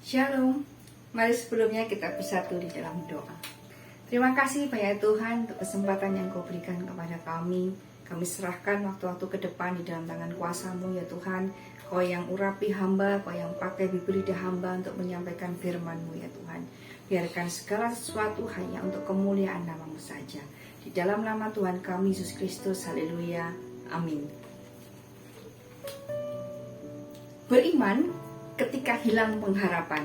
Shalom, mari sebelumnya kita bersatu di dalam doa. Terima kasih banyak Tuhan untuk kesempatan yang Kau berikan kepada kami. Kami serahkan waktu-waktu ke depan di dalam tangan kuasa-Mu ya Tuhan. Kau yang urapi hamba, Kau yang pakai bibir lidah hamba untuk menyampaikan firman-Mu ya Tuhan. Biarkan segala sesuatu hanya untuk kemuliaan nama-Mu saja. Di dalam nama Tuhan kami Yesus Kristus, haleluya, amin. Beriman ketika hilang pengharapan.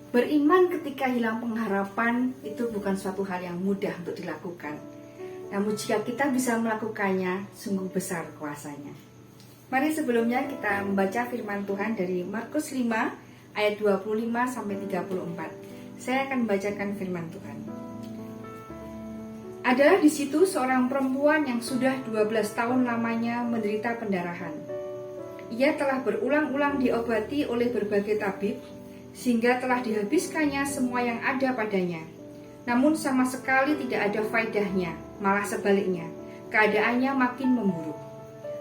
Beriman ketika hilang pengharapan itu bukan suatu hal yang mudah untuk dilakukan. Namun jika kita bisa melakukannya, sungguh besar kuasanya. Mari sebelumnya kita membaca firman Tuhan dari Markus 5 ayat 25 sampai 34. Saya akan membacakan firman Tuhan. Adalah di situ seorang perempuan yang sudah 12 tahun lamanya menderita pendarahan. Ia telah berulang-ulang diobati oleh berbagai tabib, sehingga telah dihabiskannya semua yang ada padanya. Namun sama sekali tidak ada faedahnya, malah sebaliknya, keadaannya makin memburuk.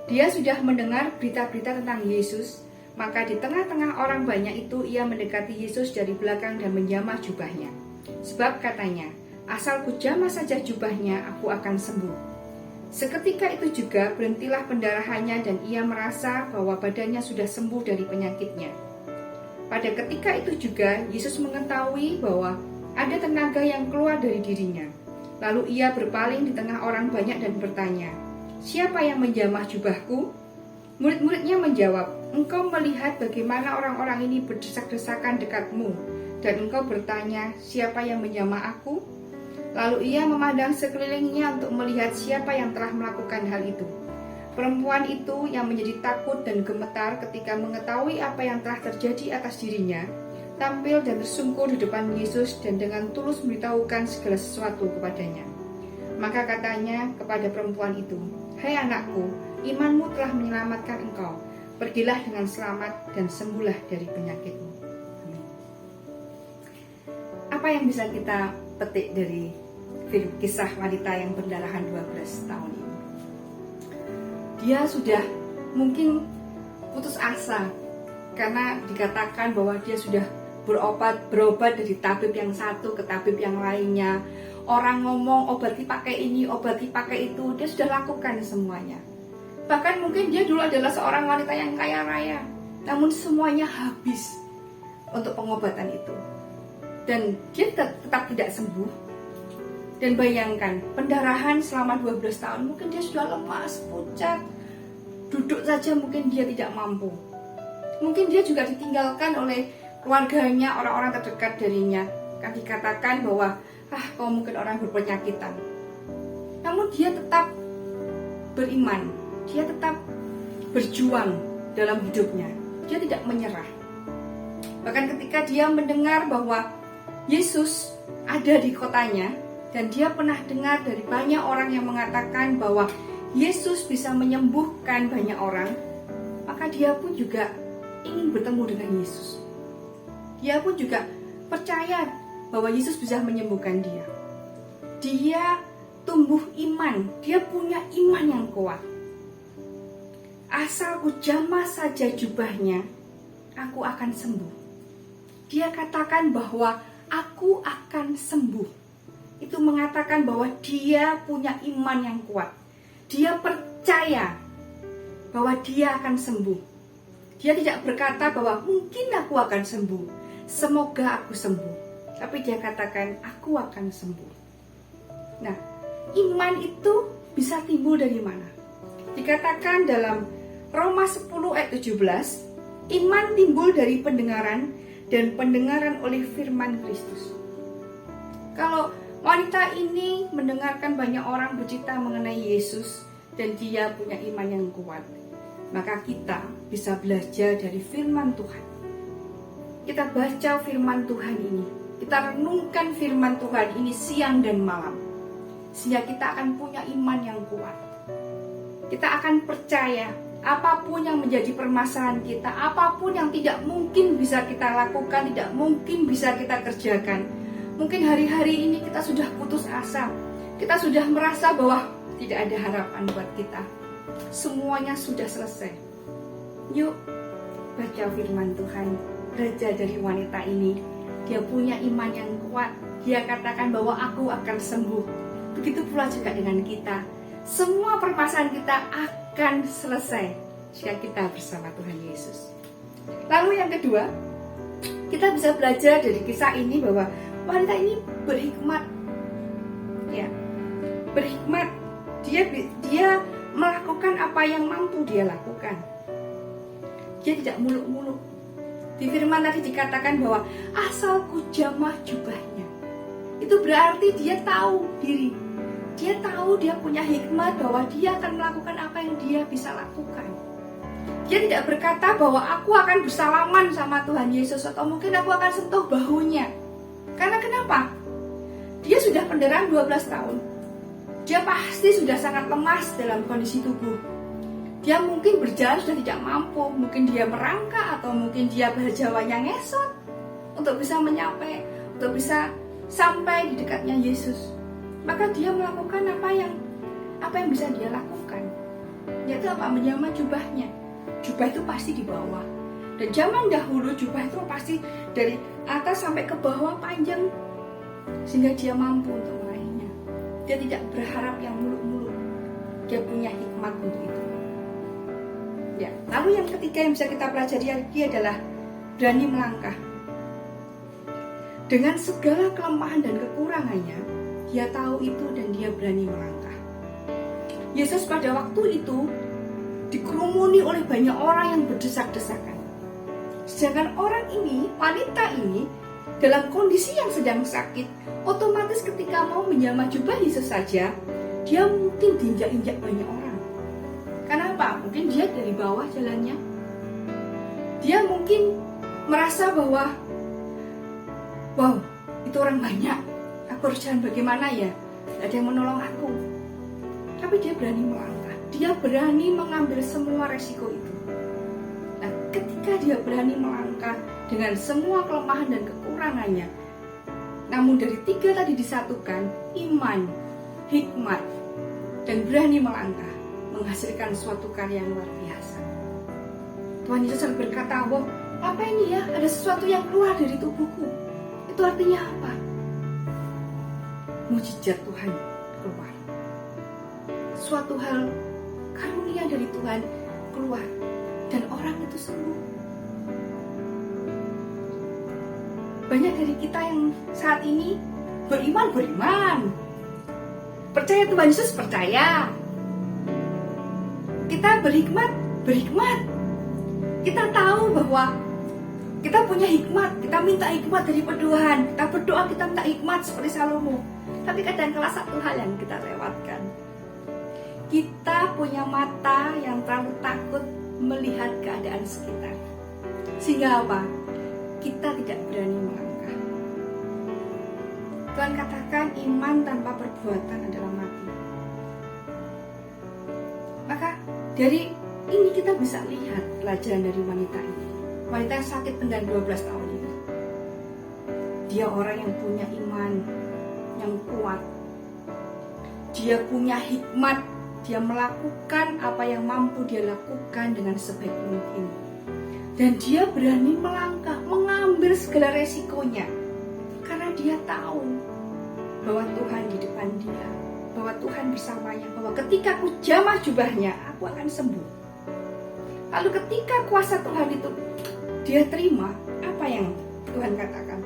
Dia sudah mendengar berita-berita tentang Yesus, maka di tengah-tengah orang banyak itu ia mendekati Yesus dari belakang dan menjamah jubahnya. Sebab katanya, asal kujamah saja jubahnya, aku akan sembuh. Seketika itu juga berhentilah pendarahannya dan ia merasa bahwa badannya sudah sembuh dari penyakitnya. Pada ketika itu juga Yesus mengetahui bahwa ada tenaga yang keluar dari dirinya. Lalu ia berpaling di tengah orang banyak dan bertanya, "Siapa yang menjamah jubahku?" Murid-muridnya menjawab, "Engkau melihat bagaimana orang-orang ini berdesak-desakan dekatmu, dan engkau bertanya, siapa yang menjamah aku?" Lalu ia memandang sekelilingnya untuk melihat siapa yang telah melakukan hal itu. Perempuan itu yang menjadi takut dan gemetar ketika mengetahui apa yang telah terjadi atas dirinya, tampil dan tersungkur di depan Yesus dan dengan tulus memberitahukan segala sesuatu kepadanya. Maka katanya kepada perempuan itu, "Hai anakku, imanmu telah menyelamatkan engkau. Pergilah dengan selamat dan sembuhlah dari penyakitmu." Amin. Apa yang bisa kita petik dari kisah wanita yang pendarahan 12 tahun ini? Dia sudah mungkin putus asa karena dikatakan bahwa dia sudah berobat dari tabib yang satu ke tabib yang lainnya. Orang ngomong obati pakai ini, obati pakai itu, dia sudah lakukan semuanya. Bahkan mungkin dia dulu adalah seorang wanita yang kaya raya, namun semuanya habis untuk pengobatan itu. Dan dia tetap tidak sembuh. Dan bayangkan, pendarahan selama 12 tahun, mungkin dia sudah lemas, pucat. Duduk saja mungkin dia tidak mampu. Mungkin dia juga ditinggalkan oleh keluarganya, orang-orang terdekat darinya. Kan dikatakan bahwa, kau mungkin orang berpenyakitan. Namun dia tetap beriman. Dia tetap berjuang dalam hidupnya. Dia tidak menyerah. Bahkan ketika dia mendengar bahwa Yesus ada di kotanya, dan dia pernah dengar dari banyak orang yang mengatakan bahwa Yesus bisa menyembuhkan banyak orang, maka dia pun juga ingin bertemu dengan Yesus. Dia pun juga percaya bahwa Yesus bisa menyembuhkan dia. Dia tumbuh iman, dia punya iman yang kuat. Asal ku jamah saja jubahnya, aku akan sembuh. Dia katakan bahwa aku akan sembuh. Itu mengatakan bahwa dia punya iman yang kuat. Dia percaya bahwa dia akan sembuh. Dia tidak berkata bahwa mungkin aku akan sembuh, semoga aku sembuh. Tapi dia katakan aku akan sembuh. Nah, iman itu bisa timbul dari mana? Dikatakan dalam Roma 10 ayat 17, iman timbul dari pendengaran dan pendengaran oleh firman Kristus. Kalau wanita ini mendengarkan banyak orang bercerita mengenai Yesus dan dia punya iman yang kuat, maka kita bisa belajar dari firman Tuhan. Kita baca firman Tuhan ini, kita renungkan firman Tuhan ini siang dan malam, sehingga kita akan punya iman yang kuat. Kita akan percaya apapun yang menjadi permasalahan kita, apapun yang tidak mungkin bisa kita lakukan, tidak mungkin bisa kita kerjakan. Mungkin hari-hari ini kita sudah putus asa, kita sudah merasa bahwa tidak ada harapan buat kita. Semuanya sudah selesai. Yuk, baca firman Tuhan belajar dari wanita ini. Dia punya iman yang kuat. Dia katakan bahwa aku akan sembuh. Begitu pula juga dengan kita. Semua permasalahan kita akan selesai jika kita bersama Tuhan Yesus. Lalu yang kedua, kita bisa belajar dari kisah ini bahwa wanita ini berhikmat. Ya, berhikmat. Dia melakukan apa yang mampu dia lakukan. Dia tidak muluk-muluk. Di firman tadi dikatakan bahwa asalku jamah jubahnya. Itu berarti dia tahu diri. Dia tahu dia punya hikmat bahwa dia akan melakukan apa yang dia bisa lakukan. Dia tidak berkata bahwa aku akan bersalaman sama Tuhan Yesus atau mungkin aku akan sentuh bahunya. Karena kenapa? Dia sudah pendarahan 12 tahun. Dia pasti sudah sangat lemas dalam kondisi tubuh. Dia mungkin berjalan sudah tidak mampu, mungkin dia merangkak atau mungkin dia bahasanya ngesot untuk bisa menyapai, untuk bisa sampai di dekatnya Yesus. Maka dia melakukan apa yang bisa dia lakukan, yaitu apa? Menyamar jubahnya. Jubah itu pasti di bawah. Dan zaman dahulu jubah itu pasti dari atas sampai ke bawah panjang, sehingga dia mampu untuk meraihnya. Dia tidak berharap yang muluk-muluk. Dia punya hikmat untuk itu. Ya, lalu yang ketiga yang bisa kita pelajari lagi adalah berani melangkah. Dengan segala kelemahan dan kekurangannya, dia tahu itu dan dia berani melangkah. Yesus pada waktu itu dikerumuni oleh banyak orang yang berdesak-desakan. Sedangkan orang ini, wanita ini, dalam kondisi yang sedang sakit, otomatis ketika mau menjamah jubah Yesus saja, dia mungkin diinjak-injak banyak orang. Kenapa? Mungkin dia dari bawah jalannya. Dia mungkin merasa bahwa, wow, itu orang banyak. Aku harus jalan bagaimana ya? Tidak ada yang menolong aku. Tapi dia berani melangkah. Dia berani mengambil semua resiko itu. Nah, ketika dia berani melangkah dengan semua kelemahan dan kekurangannya, namun dari tiga tadi disatukan, iman, hikmat, dan berani melangkah, menghasilkan suatu karya yang luar biasa. Tuhan Yesus selalu berkata, wah, apa ini ya? Ada sesuatu yang keluar dari tubuhku. Itu artinya apa? Mujizat Tuhan keluar. Suatu hal karunia dari Tuhan keluar. Dan orang itu sembuh. Banyak dari kita yang saat ini beriman. Percaya Tuhan Yesus, percaya. Kita berhikmat. Kita tahu bahwa kita punya hikmat. Kita minta hikmat dari Tuhan. Kita berdoa, kita minta hikmat seperti Salomo. Tapi kadang-kala satu hal yang kita lewatkan. Kita punya mata yang terlalu takut melihat keadaan sekitar. Sehingga apa? Kita tidak berani melangkah. Tuhan katakan iman tanpa perbuatan adalah mati. Maka dari ini kita bisa lihat pelajaran dari wanita ini. Wanita yang sakit pendarahan 12 tahun ini. Dia orang yang punya iman yang kuat. Dia punya hikmat. Dia melakukan apa yang mampu dia lakukan dengan sebaik mungkin. Dan dia berani melangkah, mengambil segala resikonya. Karena dia tahu bahwa Tuhan di depan dia, bahwa Tuhan bersamanya, bahwa ketika aku jamah jubahnya, aku akan sembuh. Lalu ketika kuasa Tuhan itu dia terima, apa yang Tuhan katakan?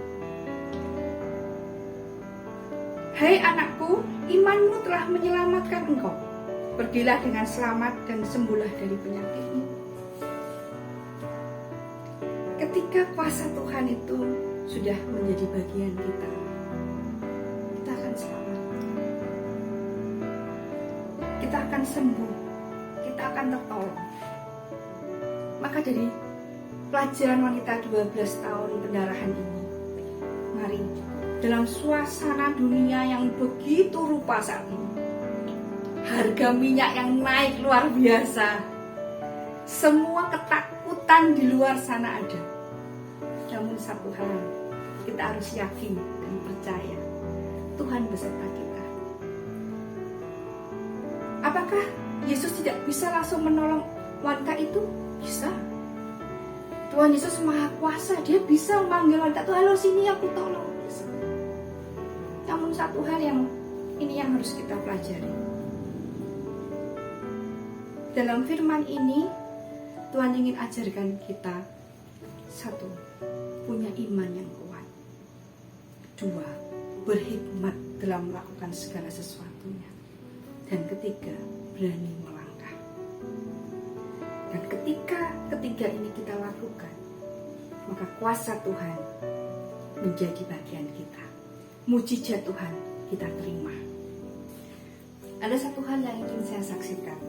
Hai anakku, imanmu telah menyelamatkan engkau. Pergilah dengan selamat dan sembuhlah dari penyakitmu. Ketika kuasa Tuhan itu sudah menjadi bagian kita, kita akan selamat. Kita akan sembuh. Kita akan tertolong. Maka dari pelajaran wanita 12 tahun pendarahan ini, mari dalam suasana dunia yang begitu rupa saat ini, harga minyak yang naik luar biasa, semua ketakutan di luar sana ada. Namun satu hal, kita harus yakin dan percaya Tuhan beserta kita. Apakah Yesus tidak bisa langsung menolong wanita itu? Bisa. Tuhan Yesus Maha Kuasa, dia bisa memanggil wanita itu, halo sini aku tolong. Namun satu hal yang harus kita pelajari. Dalam firman ini, Tuhan ingin ajarkan kita, satu, punya iman yang kuat. Dua, berhikmat dalam melakukan segala sesuatunya. Dan ketiga, berani melangkah. Dan ketika ketiga ini kita lakukan, maka kuasa Tuhan menjadi bagian kita. Mujizat Tuhan kita terima. Ada satu hal yang ingin saya saksikan.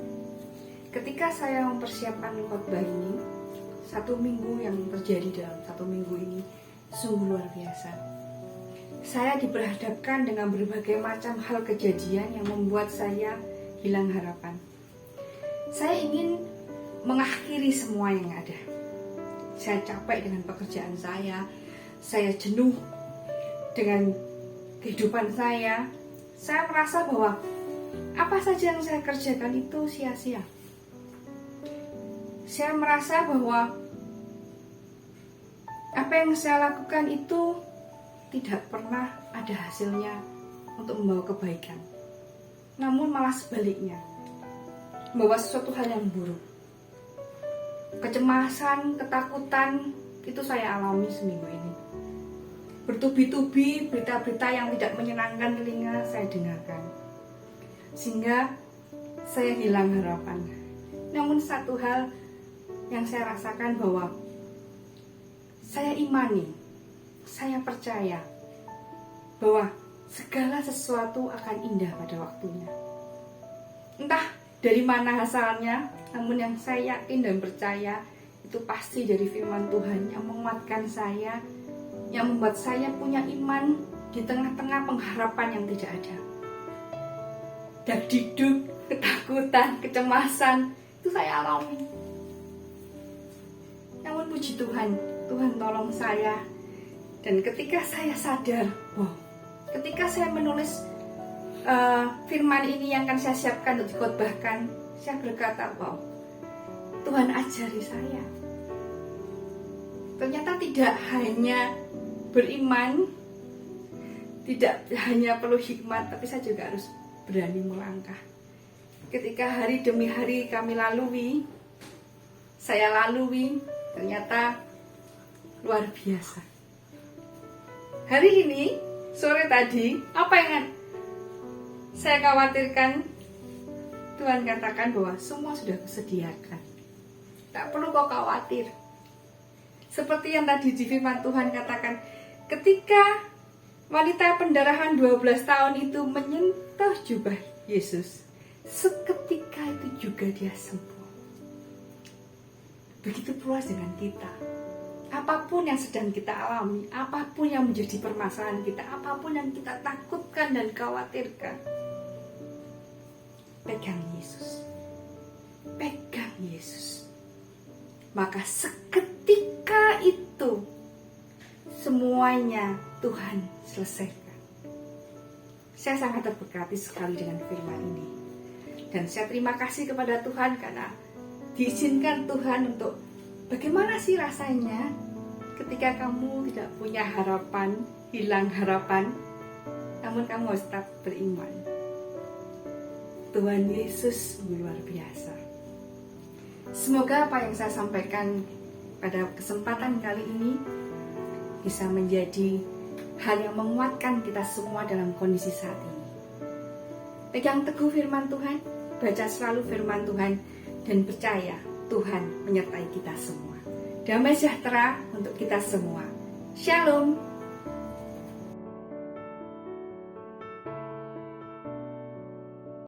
Ketika saya mempersiapkan khotbah ini, 1 minggu yang terjadi dalam 1 minggu ini sungguh luar biasa. Saya diperhadapkan dengan berbagai macam hal kejadian yang membuat saya hilang harapan. Saya ingin mengakhiri semua yang ada. Saya capek dengan pekerjaan saya jenuh dengan kehidupan saya merasa bahwa apa saja yang saya kerjakan itu sia-sia. Saya merasa bahwa apa yang saya lakukan itu tidak pernah ada hasilnya untuk membawa kebaikan. Namun malah sebaliknya, membawa sesuatu hal yang buruk. Kecemasan, ketakutan, itu saya alami seminggu ini. Bertubi-tubi berita-berita yang tidak menyenangkan telinga saya dengarkan. Sehingga saya hilang harapan. Namun satu hal yang saya rasakan bahwa saya imani, saya percaya bahwa segala sesuatu akan indah pada waktunya. Entah dari mana asalnya, namun yang saya yakin dan percaya itu pasti dari firman Tuhan yang menguatkan saya, yang membuat saya punya iman di tengah-tengah pengharapan yang tidak ada. Dak-dikduk, ketakutan, kecemasan, itu saya alami. Namun puji Tuhan, Tuhan tolong saya. Dan ketika saya sadar, ketika saya menulis firman ini yang akan saya siapkan untuk dikhotbahkan, saya berkata, Tuhan ajari saya. Ternyata tidak hanya beriman, tidak hanya perlu hikmat, tapi saya juga harus berani melangkah. Ketika hari demi hari saya lalui, ternyata luar biasa. Hari ini, sore tadi, apa yang saya khawatirkan? Tuhan katakan bahwa semua sudah kusediakan. Tak perlu kau khawatir. Seperti yang tadi di firman Tuhan katakan, ketika wanita pendarahan 12 tahun itu menyentuh jubah Yesus, seketika itu juga dia sembuh. Begitu pula dengan kita. Apapun yang sedang kita alami, apapun yang menjadi permasalahan kita, apapun yang kita takutkan dan khawatirkan, pegang Yesus. Pegang Yesus. Maka seketika itu semuanya Tuhan selesaikan. Saya sangat terberkati sekali dengan firman ini. Dan saya terima kasih kepada Tuhan karena diizinkan Tuhan untuk bagaimana sih rasanya ketika kamu tidak punya harapan, hilang harapan, namun kamu harus tetap beriman. Tuhan Yesus luar biasa. Semoga apa yang saya sampaikan pada kesempatan kali ini bisa menjadi hal yang menguatkan kita semua dalam kondisi saat ini. Pegang teguh firman Tuhan, baca selalu firman Tuhan, dan percaya Tuhan menyertai kita semua. Damai sejahtera untuk kita semua. Shalom.